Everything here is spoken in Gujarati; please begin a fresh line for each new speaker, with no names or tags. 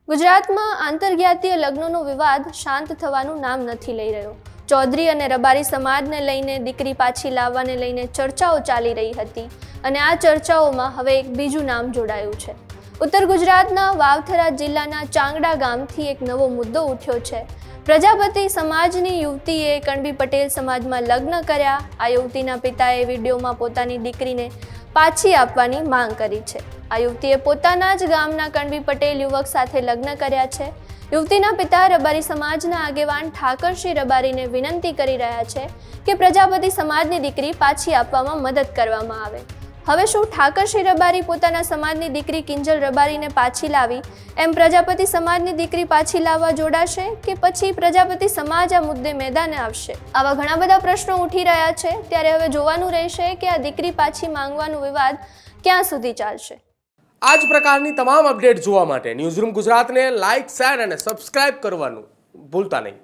ગુજરાતમાં આંતરજ્ઞાતીય લગ્નનો વિવાદ શાંત થવાનું નામ નથી લઈ રહ્યો। ચૌધરી અને રબારી સમાજને લઈને દીકરી પાછી લાવવાને લઈને ચર્ચાઓ ચાલી રહી હતી અને આ ચર્ચાઓમાં હવે એક બીજું નામ જોડાયું છે। ઉત્તર ગુજરાતના વાવથરા જિલ્લાના ચાંગડા ગામથી એક નવો મુદ્દો ઉઠ્યો છે। પ્રજાપતિ સમાજની યુવતીએ કણબી પટેલ સમાજમાં લગ્ન કર્યા। આ યુવતીના પિતાએ વિડીયોમાં પોતાની દીકરીને પાછી આપવાની માંગ કરી છે। આ યુવતીએ પોતાના જ ગામના કણબી પટેલ યુવક સાથે લગ્ન કર્યા છે। યુવતીના પિતા રબારી સમાજના આગેવાન ઠાકરશ્રી રબારીને વિનંતી કરી રહ્યા છે કે પ્રજાપતિ સમાજની દીકરી પાછી આપવામાં મદદ કરવામાં આવે। હવે શું ઠાકરશ્રી રબારી પોતાના સમાજની દીકરી કિંજલ રબારીને પાછી લાવી એમ પ્રજાપતિ સમાજની દીકરી પાછી લાવવા જોડાશે કે પછી પ્રજાપતિ સમાજ આ મુદ્દે મેદાને આવશે? આવા ઘણા બધા પ્રશ્નો ઉઠી રહ્યા છે। ત્યારે હવે જોવાનું રહેશે કે આ દીકરી પાછી માંગવાનો વિવાદ ક્યાં સુધી ચાલશે।
આ જ પ્રકારની તમામ અપડેટ જોવા માટે ન્યૂઝરૂમ ગુજરાતને લાઇક, શેર અને સબસ્ક્રાઇબ કરવાનું ભૂલતા નહીં।